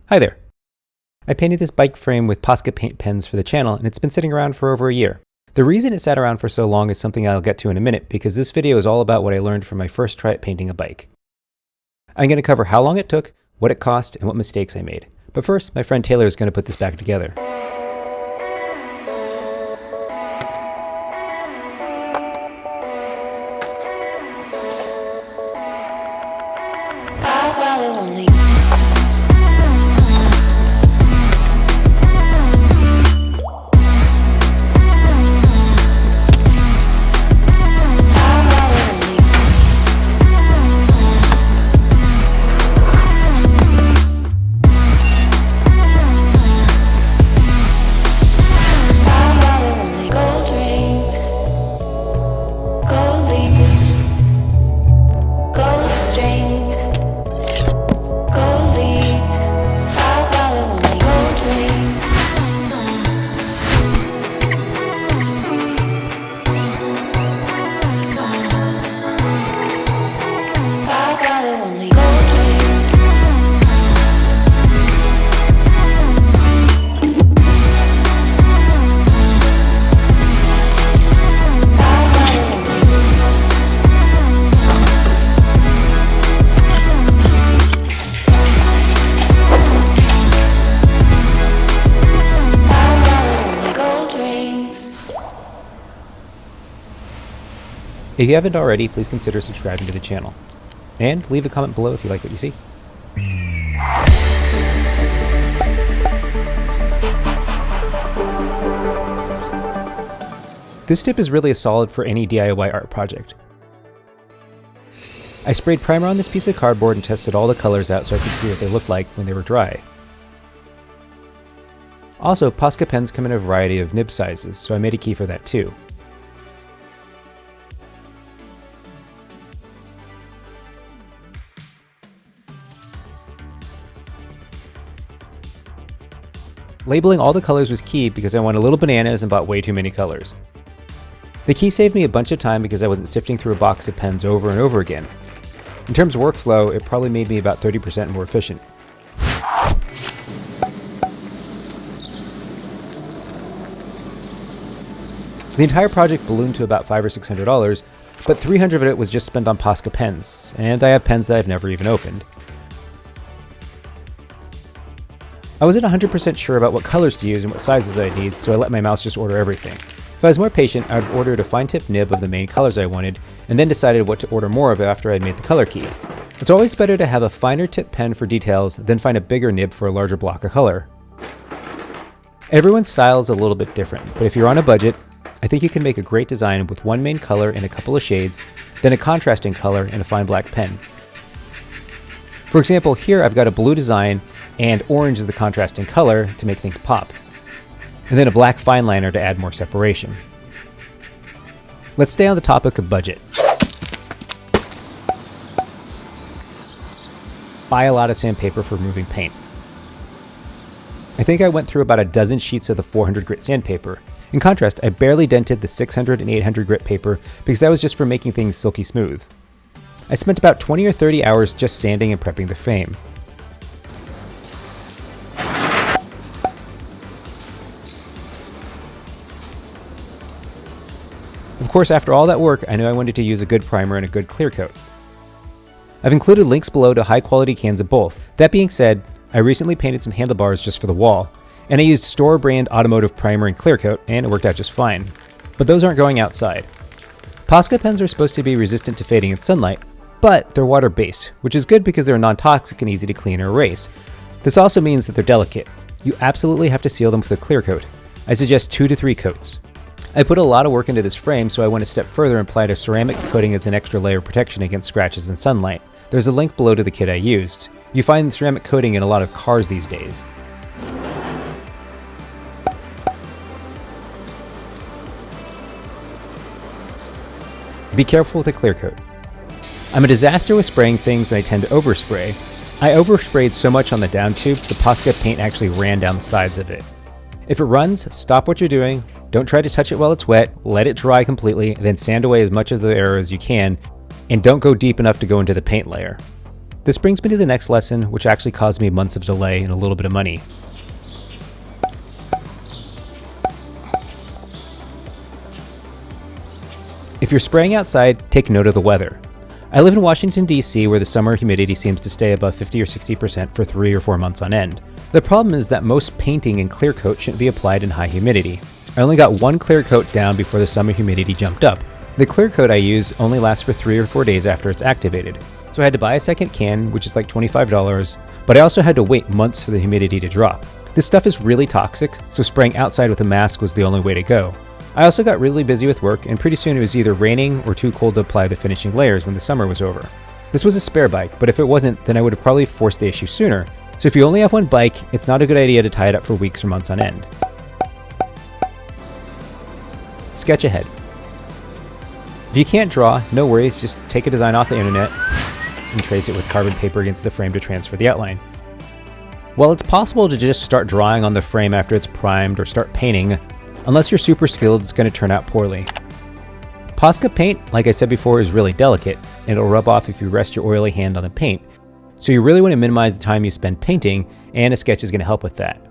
Hi there. I painted this bike frame with POSCA paint pens for the channel, and it's been sitting around for over a year. The reason it sat around for so long is something I'll get to in a minute, because this video is all about what I learned from my first try at painting a bike. I'm going to cover how long it took, what it cost, and what mistakes I made. But first, my friend Taylor is going to put this back together. If you haven't already, please consider subscribing to the channel. And leave a comment below if you like what you see. This tip is really solid for any DIY art project. I sprayed primer on this piece of cardboard and tested all the colors out so I could see what they looked like when they were dry. Also, POSCA pens come in a variety of nib sizes, so I made a key for that too. Labeling all the colors was key because I wanted little bananas and bought way too many colors. The key saved me a bunch of time because I wasn't sifting through a box of pens over and over again. In terms of workflow, it probably made me about 30% more efficient. The entire project ballooned to about $500 or $600, but $300 of it was just spent on POSCA pens, and I have pens that I've never even opened. I wasn't 100% sure about what colors to use and what sizes I'd need, so I let my mouse just order everything. If I was more patient, I would have ordered a fine-tip nib of the main colors I wanted, and then decided what to order more of after I'd made the color key. It's always better to have a finer tip pen for details than find a bigger nib for a larger block of color. Everyone's style is a little bit different, but if you're on a budget, I think you can make a great design with one main color and a couple of shades, then a contrasting color and a fine black pen. For example, here I've got a blue design, and orange is the contrasting color to make things pop. And then a black fine liner to add more separation. Let's stay on the topic of budget. Buy a lot of sandpaper for removing paint. I think I went through about a dozen sheets of the 400 grit sandpaper. In contrast, I barely dented the 600 and 800 grit paper because that was just for making things silky smooth. I spent about 20 or 30 hours just sanding and prepping the frame. Of course, after all that work, I knew I wanted to use a good primer and a good clear coat. I've included links below to high quality cans of both. That being said, I recently painted some handlebars just for the wall, and I used store brand automotive primer and clear coat, and it worked out just fine. But those aren't going outside. POSCA pens are supposed to be resistant to fading in sunlight, but they're water-based, which is good because they're non-toxic and easy to clean or erase. This also means that they're delicate. You absolutely have to seal them with a clear coat. I suggest 2 to 3 coats. I put a lot of work into this frame, so I went a step further and applied a ceramic coating as an extra layer of protection against scratches and sunlight. There's a link below to the kit I used. You find ceramic coating in a lot of cars these days. Be careful with a clear coat. I'm a disaster with spraying things and I tend to overspray. I oversprayed so much on the down tube, the POSCA paint actually ran down the sides of it. If it runs, stop what you're doing, don't try to touch it while it's wet, let it dry completely, then sand away as much of the error as you can, and don't go deep enough to go into the paint layer. This brings me to the next lesson, which actually caused me months of delay and a little bit of money. If you're spraying outside, take note of the weather. I live in Washington, D.C., where the summer humidity seems to stay above 50 or 60% for 3 or 4 months on end. The problem is that most painting and clear coat shouldn't be applied in high humidity. I only got one clear coat down before the summer humidity jumped up. The clear coat I use only lasts for 3 or 4 days after it's activated. So I had to buy a second can, which is like $25, but I also had to wait months for the humidity to drop. This stuff is really toxic, so spraying outside with a mask was the only way to go. I also got really busy with work, and pretty soon it was either raining or too cold to apply the finishing layers when the summer was over. This was a spare bike, but if it wasn't, then I would have probably forced the issue sooner. So if you only have one bike, it's not a good idea to tie it up for weeks or months on end. Sketch ahead. If you can't draw, no worries, just take a design off the internet and trace it with carbon paper against the frame to transfer the outline. While it's possible to just start drawing on the frame after it's primed or start painting, unless you're super skilled, it's going to turn out poorly. POSCA paint, like I said before, is really delicate, and it'll rub off if you rest your oily hand on the paint. So you really want to minimize the time you spend painting, and a sketch is going to help with that.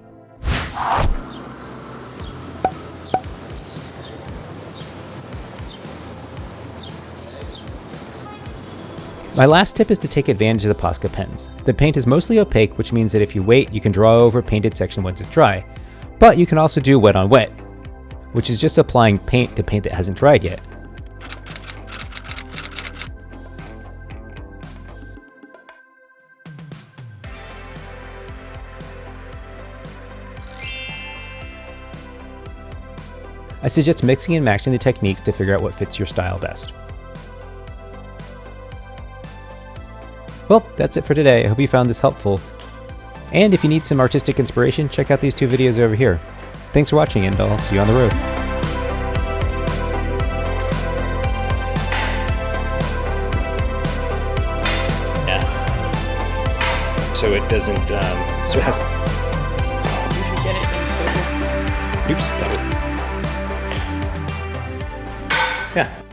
My last tip is to take advantage of the POSCA pens. The paint is mostly opaque, which means that if you wait, you can draw over a painted section once it's dry. But you can also do wet on wet, which is just applying paint to paint that hasn't dried yet. I suggest mixing and matching the techniques to figure out what fits your style best. Well, that's it for today. I hope you found this helpful. And if you need some artistic inspiration, check out these 2 videos over here. Thanks for watching, and I'll see you on the road. Yeah. So it doesn't, so it has... You should get it in focus. Oops, that was... Yeah.